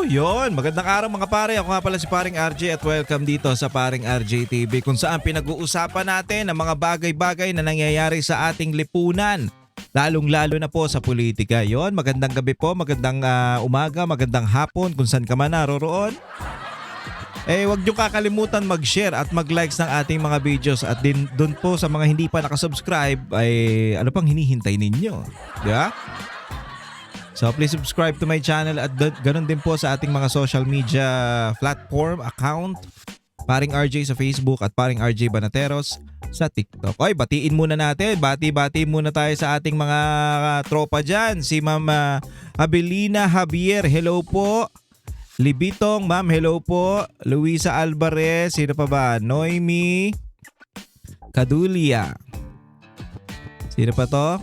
Yun. Magandang araw mga pare. Ako nga pala si Paring RJ at welcome dito sa Paring RJ TV kung saan pinag-uusapan natin ang mga bagay-bagay na nangyayari sa ating lipunan. Lalong-lalo na po sa politika. Yon, magandang gabi po, magandang umaga, magandang hapon kung saan ka man naroroon. Huwag niyo kakalimutan mag-share at mag-likes ng ating mga videos at din doon po sa mga hindi pa nakasubscribe ay ano pang hinihintay ninyo? Di ba? So please subscribe to my channel at ganun din po sa ating mga social media platform account. Paring RJ sa Facebook at Paring RJ Banateros sa TikTok. Oy, batiin muna natin. Bati-bati muna tayo sa ating mga tropa dyan. Si Ma'am Abelina Javier, hello po. Libitong, ma'am, hello po. Luisa Alvarez, sino pa ba? Noemi Cadulia. Sino pa to?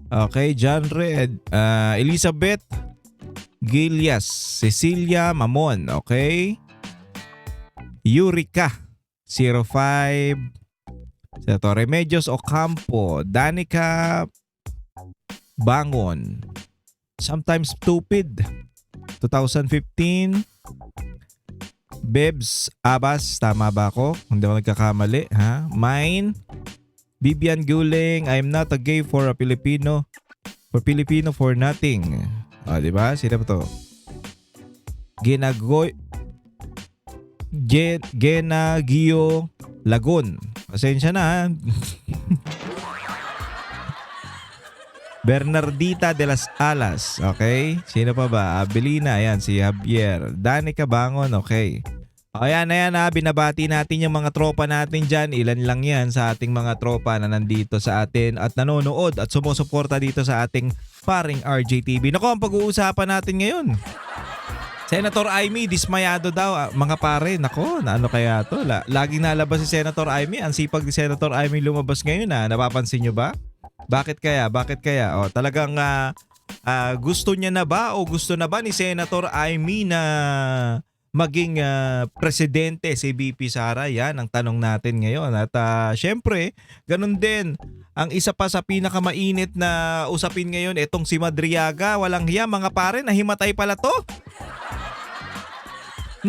Okay, John Red. Elizabeth Gilias. Cecilia Mamon, okay? Eureka 05. Senator Remedios Ocampo. Danica Bangon. Sometimes Stupid 2015. Bebs Abas, tama ba ako? Hindi ako nagkakamali, ha? Mine. Bibian Guling, I'm not a gay for a Filipino. For Filipino for nothing. Di ba? Sino ba to? Genagio Lagun. Pasensya na, ha? Bernardita de las Alas, okay? Sino pa ba? Abelina, ayan, si Javier. Danica Bangon, okay. Ayan, binabati natin yung mga tropa natin dyan. Ilan lang yan sa ating mga tropa na nandito sa atin at nanonood at sumusuporta dito sa ating Paring RJ TV. Naku, ang pag-uusapan natin ngayon. Senator Amy, dismayado daw. Mga pare, nako, na ano kaya to? Laging nalabas si Senator Amy. Ang sipag ni Senator Amy lumabas ngayon, ha? Napapansin nyo ba? Bakit kaya? Talagang gusto niya na ba o gusto na ba ni Senator Amy na maging presidente si VP Sara? Yan ang tanong natin ngayon. At syempre, ganun din. Ang isa pa sa pinakamainit na usapin ngayon, itong si Madriaga. Walang hiya mga pare, nahimatay pala to.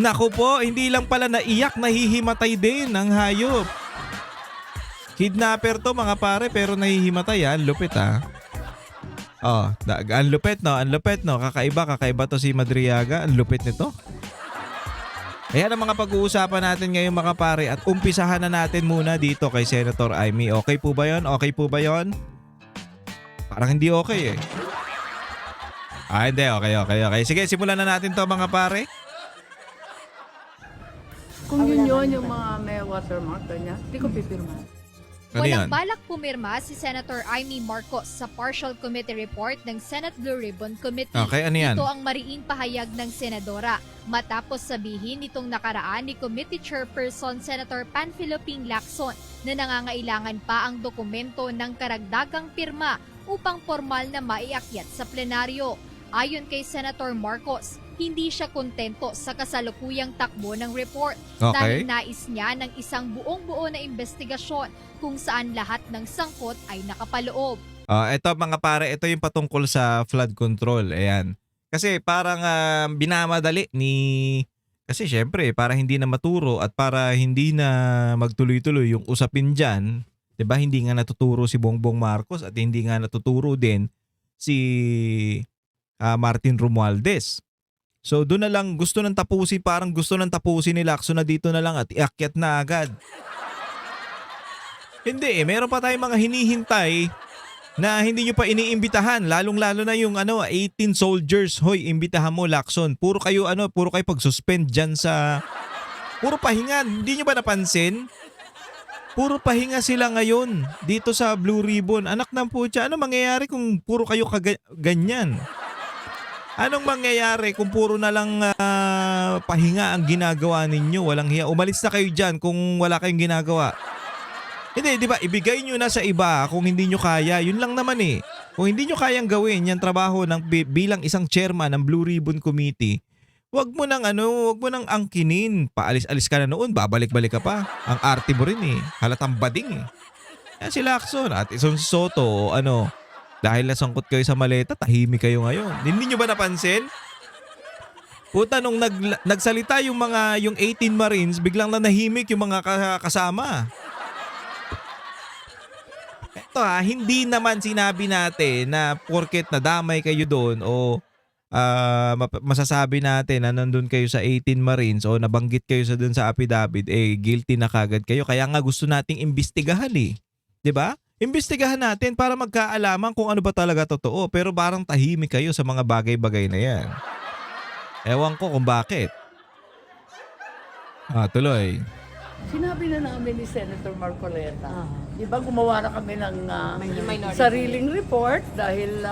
Naku po, hindi lang pala naiyak, nahihimatay din ang hayop. Kidnapper to mga pare pero nahihimatay yan. Lupit ha. Ang lupit no. Kakaiba to si Madriaga. Ang lupit nito. Ayan ang mga pag-uusapan natin ngayon mga pare at umpisahan na natin muna dito kay Senator Amy. Okay po ba yon? Parang hindi okay eh. Hindi. Okay. Sige, simulan na natin to mga pare. Kung yun yung mga may watermark, ganyan, hindi ko pipirma. Ano yan? Walang balak pumirma si Senator Amy Marcos sa partial committee report ng Senate Blue Ribbon Committee. Okay, ano yan? Ito ang mariing pahayag ng senadora matapos sabihin nitong nakaraan ni Committee Chairperson Senator Panfilo Ping Lacson na nangangailangan pa ang dokumento ng karagdagang pirma upang formal na maiakyat sa plenaryo. Ayon kay Senator Marcos, hindi siya kontento sa kasalukuyang takbo ng report dahil nais niya ng isang buong-buo na investigasyon kung saan lahat ng sangkot ay nakapaloob. Ito mga pare, ito yung patungkol sa flood control. Ayan. Kasi parang binamadali kasi syempre para hindi na maturo at para hindi na magtuloy-tuloy yung usapin dyan. 'Di ba? Hindi nga natuturo si Bongbong Marcos at hindi nga natuturo din si Martin Romualdez. So doon na lang gusto nang tapusin ni Lacson na dito na lang at iakyat na agad. Hindi meron pa tayong mga hinihintay na hindi nyo pa iniimbitahan, lalong-lalo na yung 18 soldiers. Hoy, imbitahan mo Lacson. Puro kayo pag-suspend diyan sa puro pahinga. Hindi nyo ba napansin? Puro pahinga sila ngayon dito sa Blue Ribbon. Anak ng putya, ano mangyayari kung puro kayo ganyan? Anong mangyayari kung puro na lang pahinga ang ginagawa ninyo? Walang hiya. Umalis na kayo dyan kung wala kayong ginagawa. Hindi, di ba? Ibigay nyo na sa iba kung hindi nyo kaya. Yun lang naman eh. Kung hindi nyo kayang gawin yung trabaho bilang isang chairman ng Blue Ribbon Committee, wag mo nang angkinin. Paalis-alis ka na noon, babalik-balik ka pa. Ang arte mo rin eh. Halatang bading eh. Yan si Lacson at isang si Soto Dahil nasangkot kayo sa maleta, tahimik kayo ngayon. Hindi nyo ba napansin? Puta, nung nagsalita yung 18 Marines, biglang nanahimik yung mga kasama. Eto hindi naman sinabi natin na porket nadamay kayo doon o masasabi natin na nandun kayo sa 18 Marines o nabanggit kayo sa dun sa affidavit, guilty na kagad kayo. Kaya nga gusto nating imbestigahan 'Di ba? Imbestigahan natin para magkaalaman kung ano ba talaga totoo. Pero parang tahimik kayo sa mga bagay-bagay na yan. Ewan ko kung bakit. Tuloy. Sinabi na namin ni Senator Marcoleta. Di ba gumawa na kami ng Minority. sariling report dahil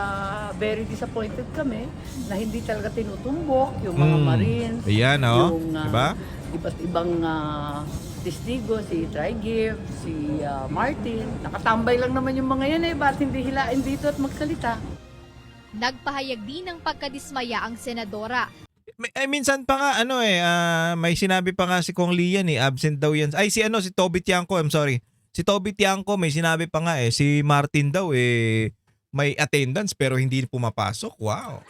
very disappointed kami na hindi talaga tinutumbok yung mga Marines. Ayan, Yung diba? iba't ibang testigo, si Trigib, si Martin. Nakatambay lang naman yung mga yan ba't hindi hilain dito at magsalita? Nagpahayag din ng pagkadismaya ang senadora. Minsan pa nga may sinabi pa nga si Kong Lian absent daw yan. Ay si Toby Tiangco, I'm sorry. Si Toby Tiangco may sinabi pa nga si Martin daw may attendance pero hindi pumapasok. Wow.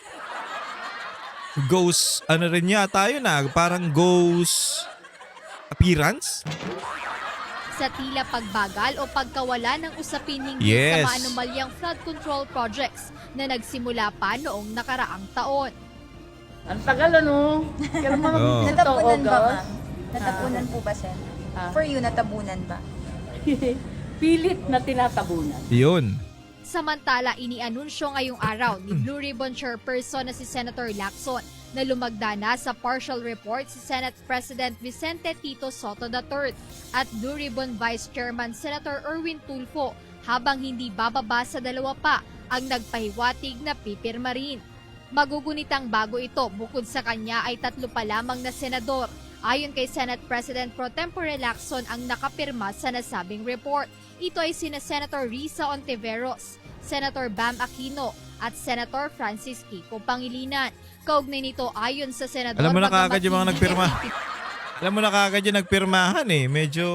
Ghost rin yata yun parang ghost appearance. Sa tila pagbagal o pagkawala ng usapin hinggil Yes. sa maanumalyang flood control projects na nagsimula pa noong nakaraang taon. Ang tagal Kailan mga Oo. ito, Natapunan ba, August? ma'am? Natapunan po ba, Sen? Ah. For you, natabunan ba? Pilit na tinatabunan. Yun. Samantala, inianunsyo ngayong araw ni Blue Ribbon Chairperson na si Senator Lacson na lumagda na sa partial report si Senate President Vicente Tito Soto III at Blue Ribbon Vice Chairman Senator Erwin Tulfo habang hindi bababa sa 2 pa ang nagpahiwatig na pipirma rin. Magugunitang bago ito, bukod sa kanya ay 3 pa lamang na senador. Ayon kay Senate President Pro Tempore Lacson ang nakapirma sa nasabing report. Ito ay sina Senator Risa Ontiveros, Senator Bam Aquino at Senator Francis Kiko Pangilinan. Kaugnay nito ayon sa senador. Alam mo na bagamat kaagad yung mga hindi nagpirma. niya Alam mo na kagad yung nagpirmahan Medyo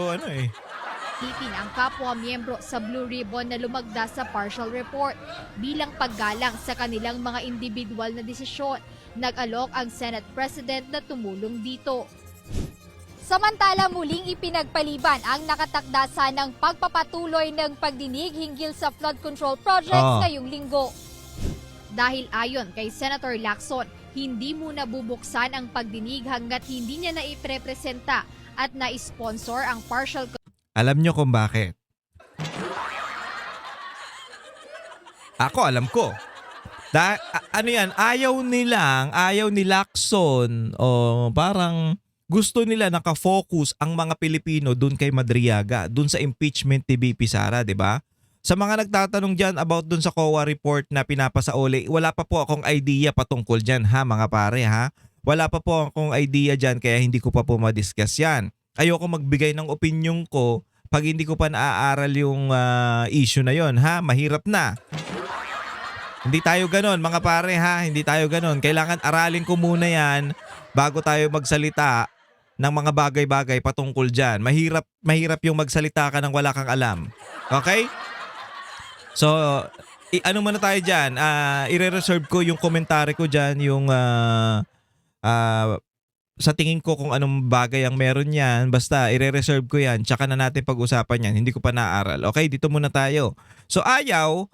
Titin ang kapwa miyembro sa Blue Ribbon na lumagda sa partial report bilang paggalang sa kanilang mga individual na desisyon. Nag-alok ang Senate President na tumulong dito. Samantala muling ipinagpaliban ang nakatakda ng pagpapatuloy ng pagdinig hinggil sa flood control projects ngayong linggo. Dahil ayon kay Senator Lacson, hindi muna bubuksan ang pagdinig hanggat hindi niya naiprepresenta at na-sponsor ang partial. Alam nyo kung bakit? Ako, alam ko. Ayaw ni Lacson o parang gusto nila nakafocus ang mga Pilipino dun kay Madriaga, dun sa impeachment ni BP Sara, di ba? Sa mga nagtatanong dyan about dun sa COA report na pinapasauli, wala pa po akong idea patungkol dyan mga pare Wala pa po akong idea dyan kaya hindi ko pa po madiscuss yan. Ayoko magbigay ng opinion ko pag hindi ko pa naaaral yung issue na yon mahirap na. Hindi tayo ganon mga pare hindi tayo ganon. Kailangan aralin ko muna yan bago tayo magsalita ng mga bagay-bagay patungkol dyan. Mahirap yung magsalita ka nang wala kang alam. Okay? So, ano muna tayo dyan? I-reserve ko yung komentary ko dyan, yung sa tingin ko kung anong bagay ang meron yan, basta i-reserve ko yan, tsaka na natin pag-usapan yan, hindi ko pa naaral. Okay, dito muna tayo. So ayaw,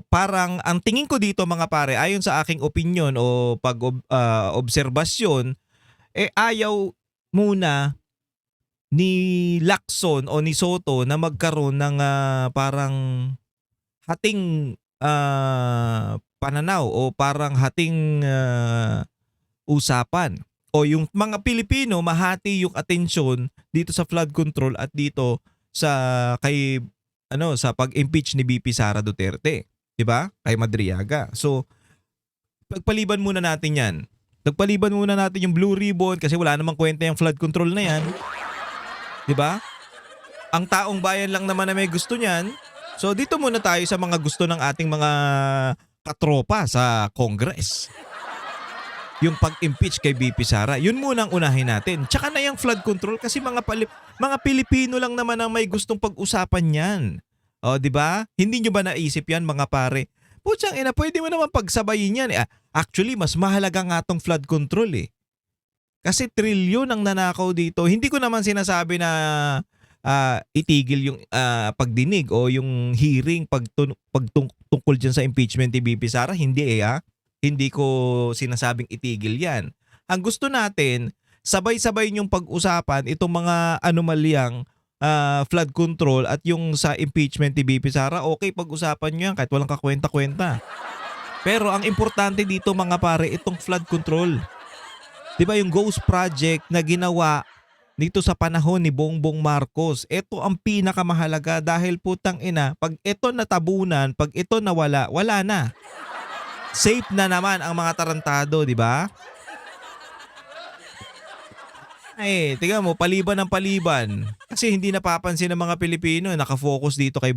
parang ang tingin ko dito mga pare, ayon sa aking opinion o pag-obserbasyon, ayaw muna ni Lacson o ni Soto na magkaroon ng parang hating pananaw o parang hating usapan. O yung mga Pilipino mahati yung atensyon dito sa flood control at dito sa sa pag-impeach ni BP Sara Duterte, 'di ba? Kay Madriaga. So pagpaliban muna natin 'yan. Pagpaliban muna natin yung Blue Ribbon kasi wala namang kwenta yung flood control na 'yan. 'Di ba? Ang taong bayan lang naman na may gusto niyan. So dito muna tayo sa mga gusto ng ating mga katropa sa Congress. Yung pag-impeach kay BP Sara, yun muna ang unahin natin. Tsaka na yung flood control kasi mga Pilipino lang naman ang may gustong pag-usapan yan. O, di ba? Hindi nyo ba naisip yan mga pare? Putsang ina, pwede mo naman pagsabayin yan. Actually, mas mahalaga nga tong flood control eh. Kasi trilyon ang nanakaw dito. Hindi ko naman sinasabi na itigil yung pagdinig o yung hearing pagtungkol dyan sa impeachment ni BP Sara. Hindi Hindi ko sinasabing itigil yan. Ang gusto natin, sabay-sabay yung pag-usapan itong mga anomalyang flood control at yung sa impeachment ni BP Sara. Okay, pag-usapan nyo yan kahit walang kakwenta-kwenta. Pero ang importante dito mga pare, itong flood control. Diba yung Ghost Project na ginawa dito sa panahon ni Bongbong Marcos? Ito ang pinakamahalaga dahil putang ina, pag ito natabunan, pag ito nawala, wala na. Safe na naman ang mga tarantado, di ba? Ay, tingnan mo, paliban ng paliban. Kasi hindi napapansin ng mga Pilipino, nakafocus dito kay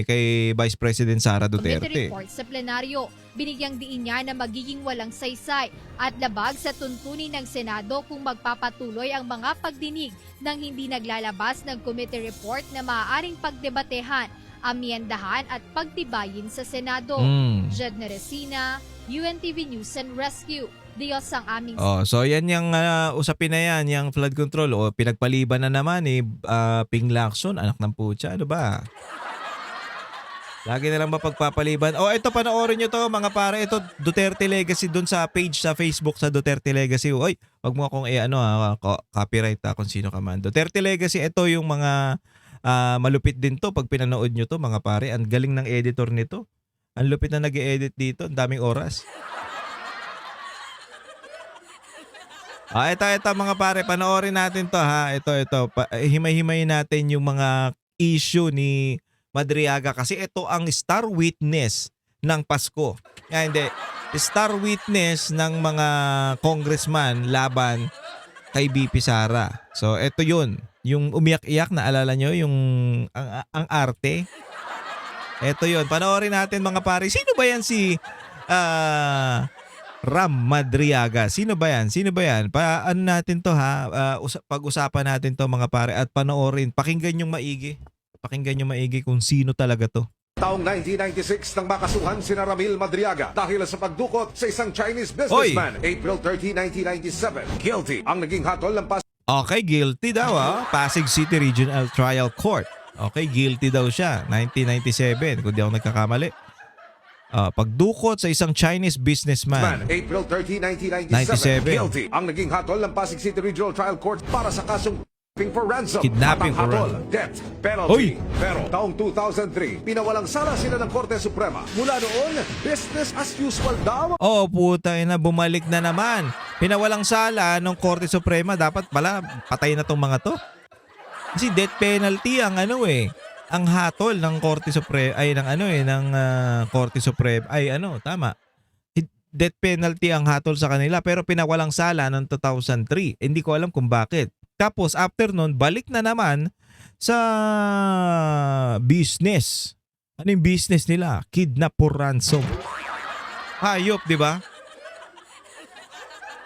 kay Vice President Sara Committee Duterte. report sa plenaryo. Binigyang diin niya na magiging walang saysay at labag sa tuntunin ng Senado kung magpapatuloy ang mga pagdinig ng hindi naglalabas ng committee report na maaaring pagdebatehan, amyendahan at pagtibayin sa Senado. Jed Neresina, UNTV News and Rescue. Diyos ang aming So yan yung usapin na yan, yung flood control. O pinagpaliban na naman ni Ping Lacson, anak ng putya, ano ba? Lagi na lang mapagpapaliban. Ito panoorin nyo to mga pare. Ito Duterte Legacy dun sa page sa Facebook sa Duterte Legacy. Oy, wag mo akong copyright kung sino ka man. Duterte Legacy, ito yung mga malupit din to pag pinanood nyo to mga pare. Ang galing ng editor nito. Ang lupit na nag-edit dito. Ang daming oras. Ito mga pare. Panoorin natin to ha. Ito. Himay-himayin natin yung mga issue ni Madriaga kasi ito ang star witness ng Pasko. Hindi. Star witness ng mga congressman laban kay BP Sara. So ito yun. Yung umiyak-iyak na alala nyo, yung ang arte. Ito yun. Panoorin natin mga pare. Sino ba yan si Ram Madriaga? Sino ba yan? Paano natin to ha? Pag-usapan natin to mga pare at panoorin. Pakinggan yung maigi kung sino talaga to. Taong 1996 nang makasuhan si Ramil Madriaga dahil sa pagdukot sa isang Chinese businessman. April 30, 1997. Guilty ang naging hatol ng Okay, guilty daw Pasig City Regional Trial Court. Okay, guilty daw siya. 1997, kung di ako nagkakamali. Pagdukot sa isang Chinese businessman. April 30, 1997. 97. Guilty ang naging hatol ng Pasig City Regional Trial Court para sa kasong for ransom. Kidnapping for hatol, ransom. death, penalty. Pero taong 2003, pinawalang sala sila ng Korte Suprema. Mula noon, business as usual daw. Puta ina, bumalik na naman. Pinawalang sala ng Korte Suprema. Dapat pala patay na tong mga to. Kasi death penalty ang ang hatol ng Korte Suprema ng Korte Suprema tama. Death penalty ang hatol sa kanila pero pinawalang sala noong 2003. Hindi ko alam kung bakit. Tapos after nun, balik na naman sa business. Ano yung business nila? Kidnap for ransom. Hayop, di ba?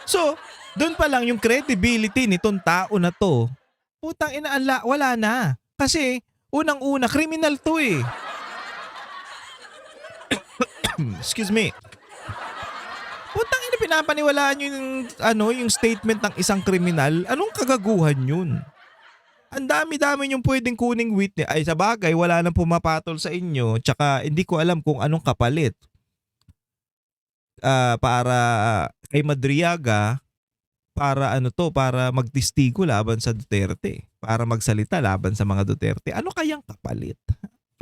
So, doon pa lang yung credibility nitong tao na to. Putang ina, wala na. Kasi, unang-una, criminal to eh. Excuse me. Putang ina, pinapaniwalaan nyo yung statement ng isang kriminal. Anong kagaguhan yun? Ang dami-dami yung pwedeng kuning witness. Ay, sa bagay, wala nang pumapatol sa inyo. Tsaka, hindi ko alam kung anong kapalit. Para kay Madriaga, para para magtistigo laban sa Duterte. Para magsalita laban sa mga Duterte. Ano kayang kapalit?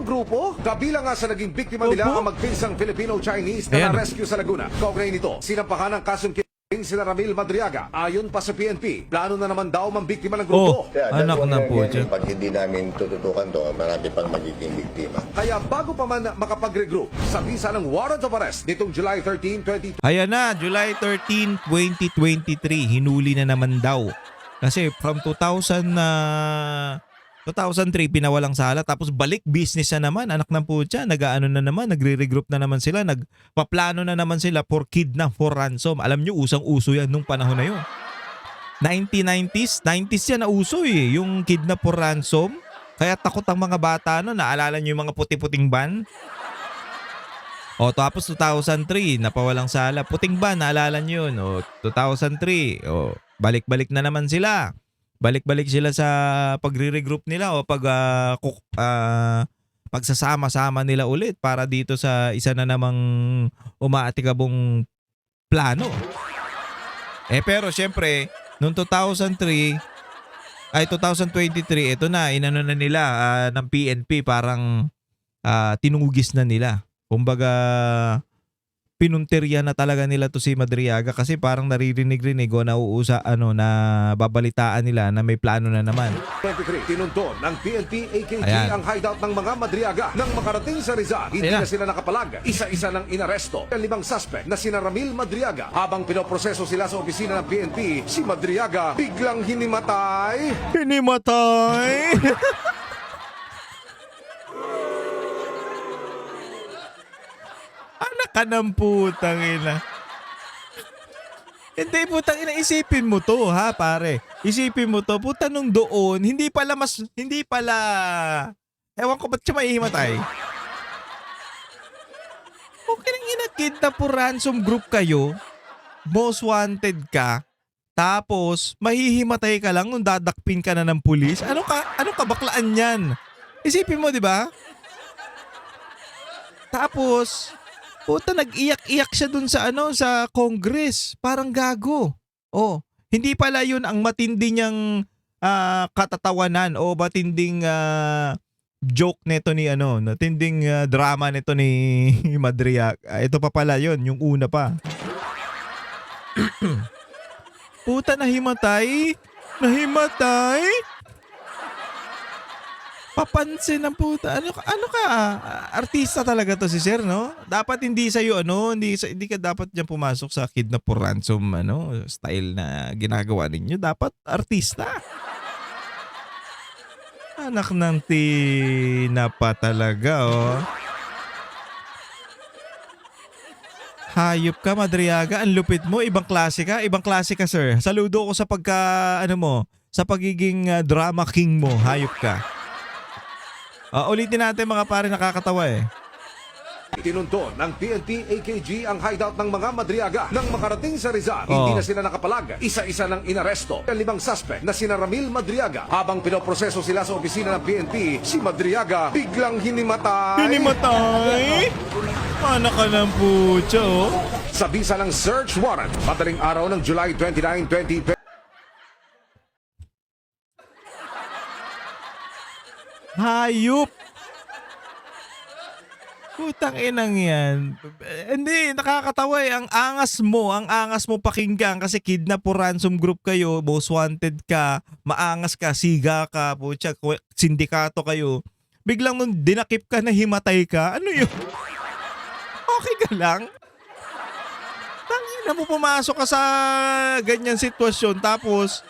Grupo, kabilang nga sa naging biktima nila ang magpinsang Filipino-Chinese na na-rescue sa Laguna. Kaugnay nito, sinampahan ng kasong sila Ramil Madriaga. Ayon pa sa PNP, plano na naman daw mambiktima ng grupo. Anak ng putya. Pag hindi namin tututukan to, marami pang magiging biktima. Kaya bago pa man makapag-regroup, sa bisa ng warrant of arrest nitong July 13, 2020. Ayan na, July 13, 2023. Hinuli na naman daw. Kasi from 2003 pinawalang sala tapos balik business na naman, anak ng putya, nag-aano na naman, nagre-regroup na naman sila, nagpaplano na naman sila for kidnap for ransom. Alam nyo, usang-uso yan nung panahon na yun. 90s yan na uso yung kidnap for ransom. Kaya takot ang mga bata naalala nyo yung mga puti-puting van? O tapos 2003, napawalang sala. Puting ban, naalala nyo yun. O 2003, o balik-balik na naman sila. Balik-balik sila sa pagre-regroup nila o pagsasama-sama nila ulit para dito sa isa na namang umaatikabong plano. Pero syempre, noong 2023, ito na, inano na nila ng PNP, parang tinugis na nila. Kumbaga, pinunterya na talaga nila to si Madriaga kasi parang naririnig-rinig o na babalitaan nila na may plano na naman. 23, tinunton ng PNP AKG Ayan. ang hideout ng mga Madriaga. Nang makarating sa Rizal, hindi Ayan. na sila nakapalag. Isa-isa ng inaresto. Ang 5 suspect na sina Ramil Madriaga. Habang pinoproseso sila sa opisina ng PNP, si Madriaga biglang hinimatay. Hinimatay! Anak ka ng putang ina. Hindi, putang ina, isipin mo to ha pare. Isipin mo to, puta nung doon, hindi pala, ewan ko ba't siya maihimatay. Okay lang inakidnap po ransom group kayo, most wanted ka, tapos mahihimatay ka lang nung dadakpin ka na ng pulis. Ano kabaklaan yan? Isipin mo, di ba? Tapos, puta, nag-iyak-iyak siya dun sa sa Congress. Parang gago. Oh, hindi pala yun ang matindi niyang katatawanan o matinding joke nito ni matinding drama nito ni Madriaga. Ito pa pala yun, yung una pa. Puta, nahimatay. Papansin ng puta. Ano ka? Artista talaga to si Sir, no? Dapat hindi sa'yo, hindi ka dapat diyan pumasok sa kidnap for ransom, style na ginagawa ninyo. Dapat artista. Anak ng tina pa talaga, oh. Hayop ka, Madriaga. Ang lupit mo. Ibang klase ka, sir. Saludo ko sa sa pagiging drama king mo. Hayop ka. Ulitin natin mga pare, nakakatawa eh. Tinunton ng PNP AKG ang hideout ng mga Madriaga. Nang makarating sa Rizal, hindi na sila nakapalag. Isa-isa ng inaresto. Ang 5 suspect na sina Ramil Madriaga. Habang pinoproseso sila sa opisina ng PNP, si Madriaga biglang hinimatay. Hinimatay? Anak ka ng putya, oh. Sa bisa ng search warrant, madaling araw ng July 29, 2020. Hayop! Putang inang yan. Hindi, nakakatawa eh. Ang angas mo pakinggan kasi kidnap o ransom group kayo, most wanted ka, maangas ka, siga ka, putya, sindikato kayo. Biglang nung dinakip ka na himatay ka, ano yun? Okay ka lang? Tangina mo, pumasok ka sa ganyan sitwasyon tapos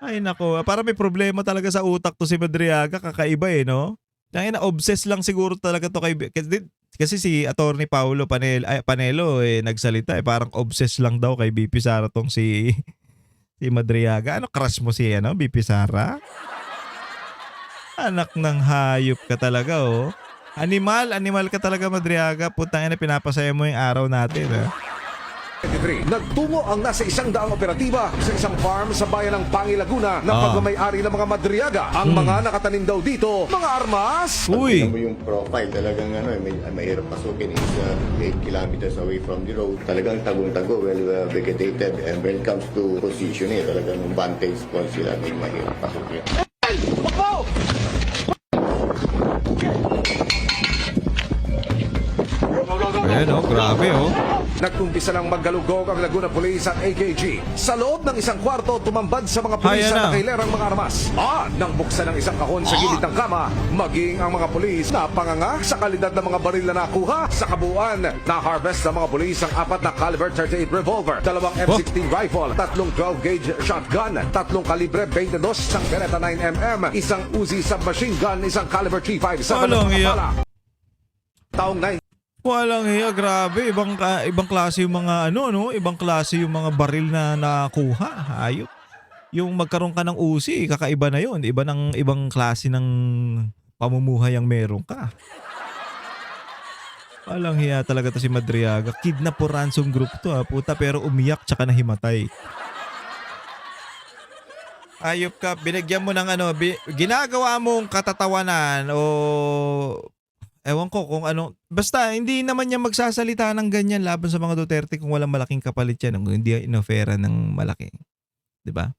ay nako, para may problema talaga sa utak to si Madriaga, kakaiba eh, no? Tangina, obsessed lang siguro talaga to kasi si Attorney Paulo Panelo nagsalita parang obsessed lang daw kay BP Sara tong si Madriaga. Ano, crush mo si BP Sara? Anak ng hayop ka talaga, oh. Animal ka talaga, Madriaga. Putang ina, pinapasaya mo yung araw natin, ha? 23. Nagtungo ang nasa 100 operatiba sa isang farm sa bayan ng Pangi, Laguna ng pagmamayari ng mga Madriaga. Ang mga nakatanim daw dito, mga armas. Uy! Tingnan mo yung profile, talagang mahirap pasukin is 8 kilometers away from the road. Talagang tagong-tago, well vegetated. And when it comes to position, talagang yung vantage point sila, may mahirap pasukin. Ayan, oh, grabe, oh. Nagkumpisa ng maggalugog ang Laguna Police at AKG. Sa loob ng isang kwarto, tumambad sa mga pulis Ayan na. at nakailerang mga armas. Nang buksan ng isang kahon sa gilid ng kama, maging ang mga pulis na panganga sa kalidad ng mga baril na nakuha. Sa kabuuan, na-harvest ng mga pulis ang 4 na caliber 38 revolver, 2 M16 rifle, 3 12-gauge shotgun, 3 kalibre 22, isang Beretta 9mm, isang Uzi submachine gun, isang caliber 357 Walang na iya. bala. Taong 9 Walang hiya, grabe. Ibang klase yung mga ibang klase yung mga baril na nakuha. Hayop. Yung magkaroon ka ng Uzi, kakaiba na yun. Ibang klase ng pamumuhay ang meron ka. Walang hiya talaga to si Madriaga. Kidnap o ransom group to puta, pero umiyak tsaka nahimatay. Ayop ka, binigyan mo ng ginagawa mong katatawanan o ewan ko kung ano. Basta hindi naman niya magsasalita ng ganyan laban sa mga Duterte kung walang malaking kapalit yan, kung hindi inofera ng malaki. 'Di ba?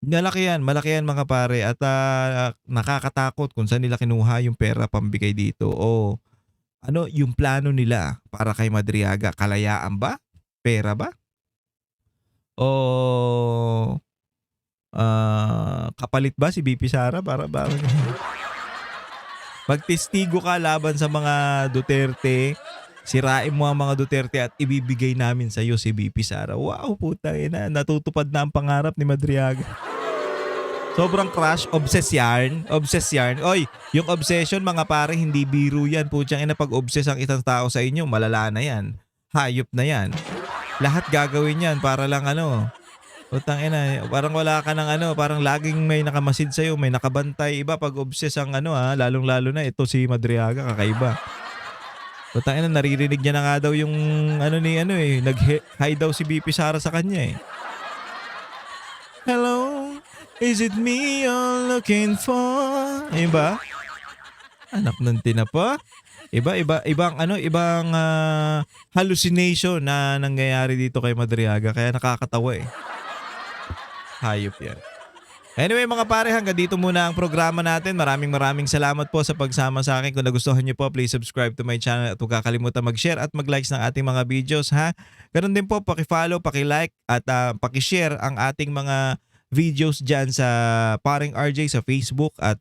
Malaki yan mga pare, at nakakatakot kung saan nila kinuha yung pera pambigay dito o yung plano nila para kay Madriaga. Kalayaan ba? Pera ba? O kapalit ba si BP Sara para ba? Magtestigo ka laban sa mga Duterte. Sirain mo ang mga Duterte at ibibigay namin sa iyo si BP Sara. Wow, puta ina, natutupad na ang pangarap ni Madriaga. Sobrang crush, obsessed yarn. Oy, yung obsession mga pare, hindi biro yan. Putyang ina, pag-obsess ang isang tao sa inyo, malala na yan. Hayop na yan. Lahat gagawin yan para lang Putang ina, parang wala ka ng parang laging may nakamasid sa'yo, may nakabantay. Iba pag obsess ang lalong-lalo na ito si Madriaga, kakaiba. Putang ina, naririnig niya na nga daw yung nag-hi daw si BP Sara sa kanya eh. Hello, is it me you're looking for? Iba? Anak ng tinapa. Ibang hallucination na nangyayari dito kay Madriaga, kaya nakakatawa eh. Hayop yan. Anyway mga pare, hanggang dito muna ang programa natin. Maraming salamat po sa pagsama sa akin. Kung nagustuhan niyo po, please subscribe to my channel at huwag kakalimutan mag-share at mag-likes ng ating mga videos ha. Ganun din po, paki-follow, paki-like at paki-share ang ating mga videos dyan sa Paring RJ sa Facebook at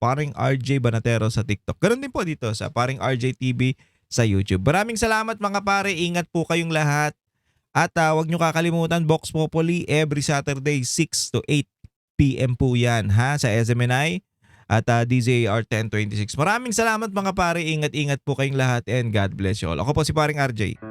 Paring RJ Banatero sa TikTok. Ganun din po dito sa Paring RJ TV sa YouTube. Maraming salamat mga pare. Ingat po kayong lahat. At huwag nyo kakalimutan, Vox Populi every Saturday 6 to 8 PM po yan ha sa SMNI at DZAR 1026. Maraming salamat mga pare. Ingat-ingat po kayong lahat and God bless you all. Ako po si Paring RJ.